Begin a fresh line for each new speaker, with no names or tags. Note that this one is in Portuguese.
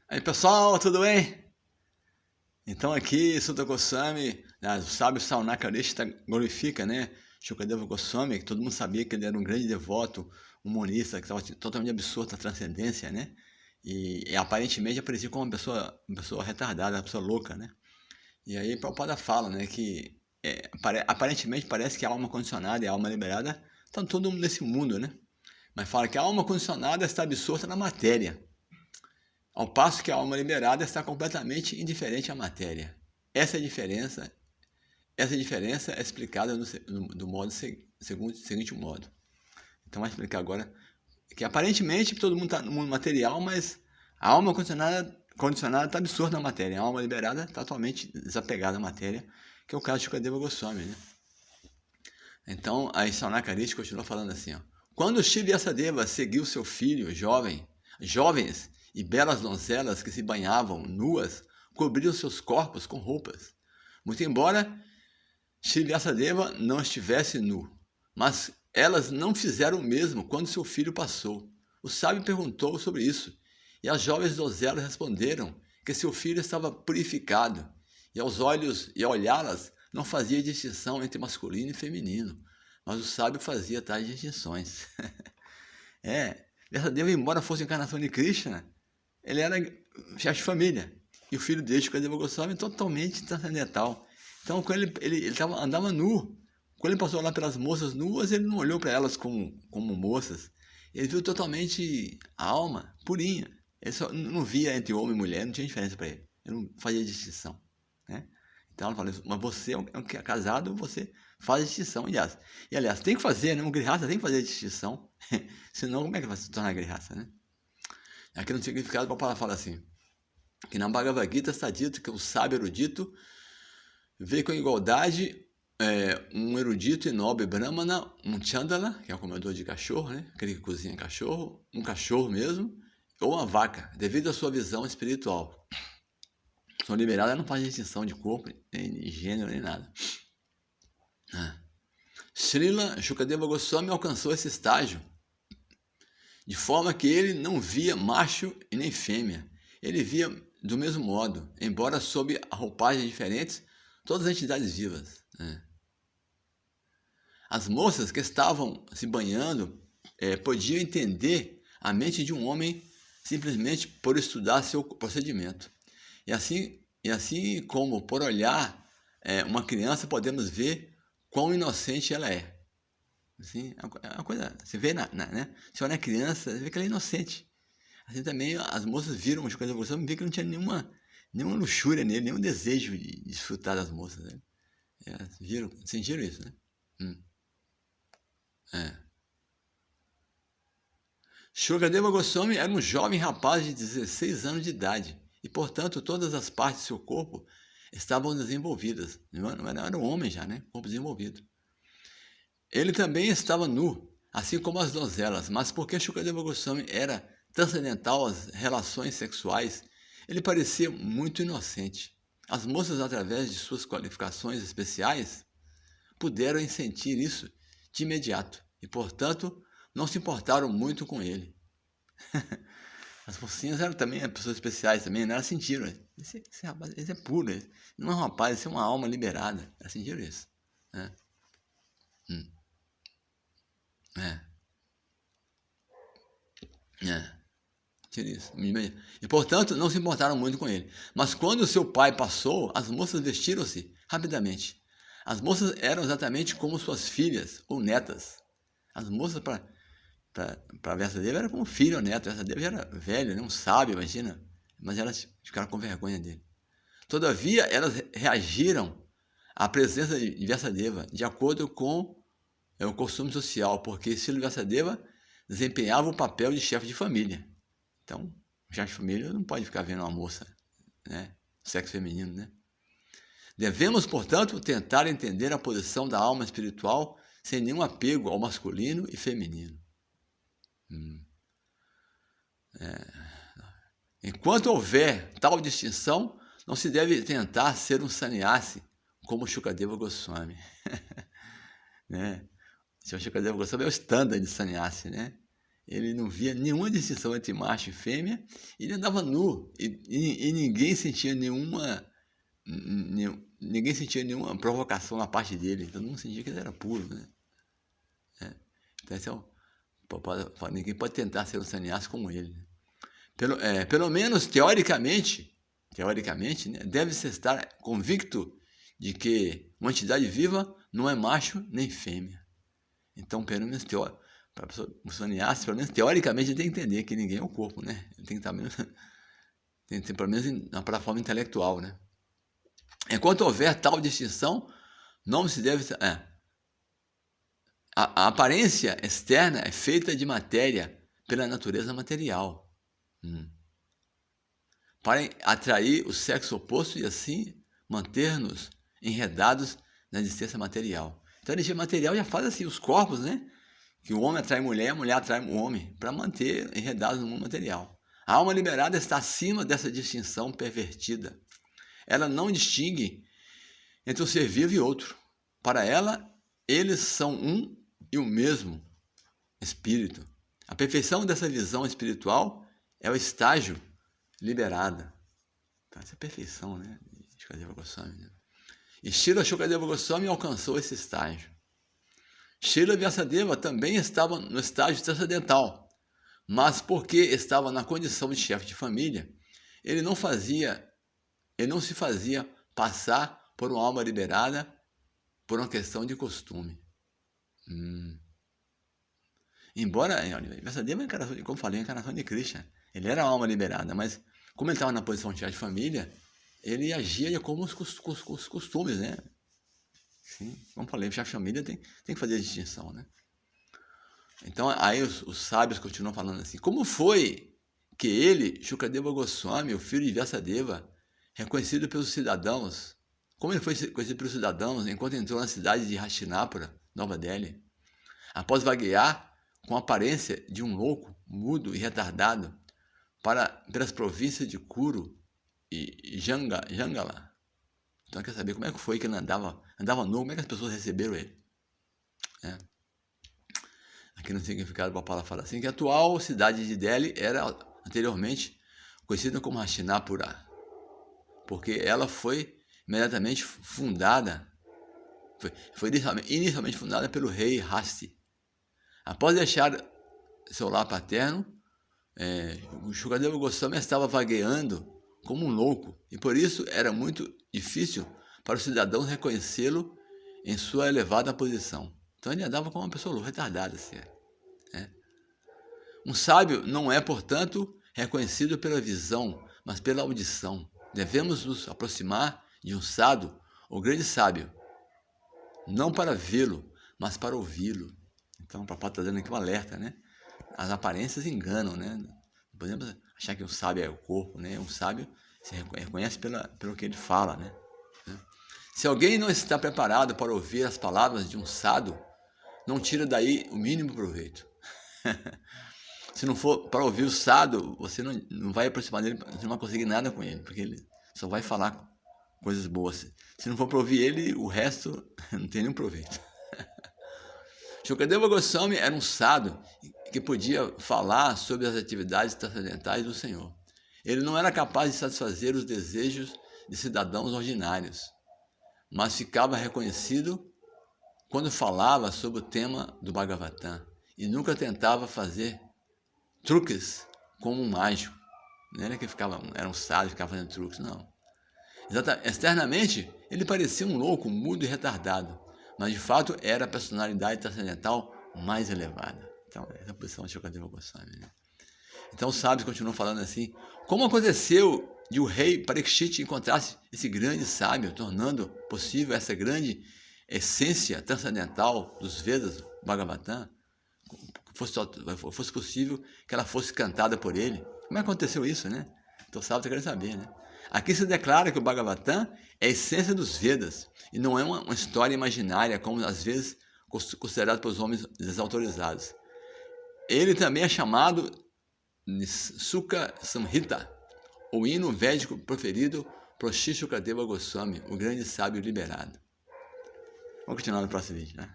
Aí pessoal, tudo bem? Então aqui, Sutta Goswami, o sábio Saunaka-Rishta glorifica, né? Shukadeva Goswami, que todo mundo sabia que ele era um grande devoto, um monista, que estava totalmente absorto na transcendência, né? E aparentemente aparecia como uma pessoa retardada, uma pessoa louca, né? E aí Prabhupada fala, né, que aparentemente parece que a alma condicionada e a alma liberada estão todo nesse mundo, né? Mas fala que a alma condicionada está absorta na matéria, ao passo que a alma liberada está completamente indiferente à matéria. Essa diferença, essa diferença é explicada do modo seguinte modo. Então vai explicar agora que aparentemente todo mundo está no mundo material, mas a alma condicionada está absorta na matéria. A alma liberada está totalmente desapegada à matéria, que é o caso de Shukadeva Goswami, né? Então, a Saunaka-Rishta continua falando assim, ó. Quando Shiva Vyasadeva seguiu seu filho jovens e belas donzelas que se banhavam nuas, cobriam seus corpos com roupas. Muito embora Shiva Vyasadeva não estivesse nu, mas elas não fizeram o mesmo quando seu filho passou. O sábio perguntou sobre isso, e as jovens donzelas responderam que seu filho estava purificado, e ao olhá-las, não fazia distinção entre masculino e feminino, mas o sábio fazia tais distinções. Vyasadeva, embora fosse a encarnação de Krishna, ele era chefe de família, e o filho dele, Shukadeva Goswami, totalmente transcendental. Então, quando ele andava nu, quando ele passou lá pelas moças nuas, ele não olhou para elas como moças, ele viu totalmente a alma purinha. Ele só não via entre homem e mulher, não tinha diferença para ele. Ele não fazia distinção, né? Então ela fala isso, mas você é um que é casado, você faz distinção, aliás. E aliás, tem que fazer, né? Um grihasta tem que fazer distinção, senão como é que vai se tornar grihasta, né? Aqui no significado, o Prabhupada fala assim, que na Bhagavad Gita está dito que o sábio erudito vê com igualdade um erudito e nobre brahmana, um chandala, que é o comedor de cachorro, né? Aquele que cozinha cachorro, um cachorro mesmo, ou uma vaca, devido à sua visão espiritual. Sua liberada não faz distinção de corpo, nem gênero, nem nada. Srila Shukadeva Goswami alcançou esse estágio, de forma que ele não via macho e nem fêmea. Ele via do mesmo modo, embora sob roupagens diferentes, todas as entidades vivas. As moças que estavam se banhando podiam entender a mente de um homem simplesmente por estudar seu procedimento. E assim como por olhar uma criança podemos ver quão inocente ela é. Assim, é uma coisa, você vê, né? Você olha a criança, você vê que ela é inocente. Assim também as moças viram uma coisa evolução e viram que não tinha nenhuma luxúria nele, nenhum desejo de desfrutar das moças. Né? Sentiram isso, né? Shukadeva Goswami era um jovem rapaz de 16 anos de idade e, portanto, todas as partes de seu corpo estavam desenvolvidas. Não era um homem já, né? Corpo desenvolvido. Ele também estava nu, assim como as donzelas, mas porque Shukadeva Goswami era transcendental às relações sexuais, ele parecia muito inocente. As moças, através de suas qualificações especiais, puderam sentir isso de imediato e, portanto, não se importaram muito com ele. As mocinhas eram também pessoas especiais também, né? Elas sentiram. Esse rapaz, esse é puro, esse não é um rapaz, esse é uma alma liberada. Elas sentiram isso. Né? Isso. E, portanto, não se importaram muito com ele. Mas quando seu pai passou, as moças vestiram-se rapidamente. As moças eram exatamente como suas filhas ou netas. As moças, para a Vyasadeva, era como filho ou neto. A Vyasadeva já era velho, né? Um sábio, imagina. Mas elas ficaram com vergonha dele. Todavia, elas reagiram à presença de Vyasadeva de acordo com o costume social, porque Srila Vyasadeva desempenhava o papel de chefe de família. Então, o chefe de família não pode ficar vendo uma moça, né? Sexo feminino, né? Devemos, portanto, tentar entender a posição da alma espiritual sem nenhum apego ao masculino e feminino. Enquanto houver tal distinção, não se deve tentar ser um sannyasi como Shukadeva Goswami. Né? O Shukadeva Goswami é o standard de sannyasi, né? Ele não via nenhuma distinção entre macho e fêmea, ele andava nu, e ninguém sentia nenhuma provocação na parte dele, todo mundo sentia que ele era puro, né? Então esse ninguém pode tentar ser um sannyasi como ele, né? Pelo menos teoricamente, né, deve-se estar convicto de que uma entidade viva não é macho nem fêmea. Então, pelo menos para o sannyasi, pelo menos teoricamente, ele tem que entender que ninguém é o corpo, né? Ele tem que estar pelo menos na plataforma intelectual, né? Enquanto houver tal distinção, não se deve... A aparência externa é feita de matéria pela natureza material. Para atrair o sexo oposto e assim manter-nos enredados na existência material. Então a energia material já faz assim os corpos, né? Que o homem atrai mulher, a mulher atrai o homem, para manter enredados no mundo material. A alma liberada está acima dessa distinção pervertida. Ela não distingue entre um ser vivo e outro. Para ela, eles são um e o mesmo espírito. A perfeição dessa visão espiritual é o estágio liberada. Então, essa é a perfeição, né? Shukadeva Goswami, né? E Srila Shukadeva Goswami alcançou esse estágio. Srila Vyasadeva também estava no estágio transcendental, mas porque estava na condição de chefe de família, ele não se fazia passar por uma alma liberada por uma questão de costume. Embora Vyasadeva, como falei, a encarnação de Krishna, ele era uma alma liberada, mas como ele estava na posição de chefe de família, ele agia de como os costumes, né? Sim, como falei, o chefe de família tem que fazer a distinção, né? Então, aí os sábios continuam falando assim, como foi que ele, Shukadeva Goswami, o filho de Vyasadeva, reconhecido pelos cidadãos, como ele foi reconhecido pelos cidadãos enquanto entrou na cidade de Hastinapura, Nova Delhi, após vaguear com a aparência de um louco, mudo e retardado, pelas províncias de Kuru e Jangala. Então quer saber como é que foi que ele andava nu, como é que as pessoas receberam ele. Aqui no significado da palavra fala assim, que a atual cidade de Delhi era anteriormente conhecida como Hastinapura, porque ela foi imediatamente fundada, foi inicialmente fundada pelo rei Hasti. Após deixar seu lar paterno, o Shukadeva Goswami estava vagueando como um louco, e por isso era muito difícil para os cidadãos reconhecê-lo em sua elevada posição. Então ele andava como uma pessoa retardada. Assim, Um sábio não é, portanto, reconhecido pela visão, mas pela audição. Devemos nos aproximar de um sadhu, ou grande sábio, não para vê-lo, mas para ouvi-lo. Então o Prabhupada está dando aqui um alerta, né? As aparências enganam, né? Não podemos achar que um sábio é o corpo, né? Um sábio se reconhece pelo que ele fala, né? Se alguém não está preparado para ouvir as palavras de um sadhu, não tira daí o mínimo proveito. Se não for para ouvir o sadhu, você não vai aproximar dele, você não vai conseguir nada com ele, porque ele só vai falar coisas boas. Se não for para ouvir ele, o resto não tem nenhum proveito. Shukadeva Goswami era um sadhu que podia falar sobre as atividades transcendentais do Senhor. Ele não era capaz de satisfazer os desejos de cidadãos ordinários, mas ficava reconhecido quando falava sobre o tema do Bhagavatam e nunca tentava fazer truques como um mágico. Não era que era um sábio e ficava fazendo truques, não. Externamente, ele parecia um louco, mudo e retardado, mas de fato era a personalidade transcendental mais elevada. Então, essa é a posição de Shukadeva Goswami, né? Então, os sábios continuam falando assim, como aconteceu de o rei Parikshit encontrasse esse grande sábio, tornando possível essa grande essência transcendental dos Vedas, Bhagavatam, fosse possível que ela fosse cantada por ele. Como é que aconteceu isso, né? Então, o sábio está querendo saber, né? Aqui se declara que o Bhagavatam é a essência dos Vedas e não é uma história imaginária, como às vezes considerado pelos homens desautorizados. Ele também é chamado de Sukha Samhita, o hino védico proferido por Shri Shukadeva Goswami, o grande sábio liberado. Vamos continuar no próximo vídeo, né?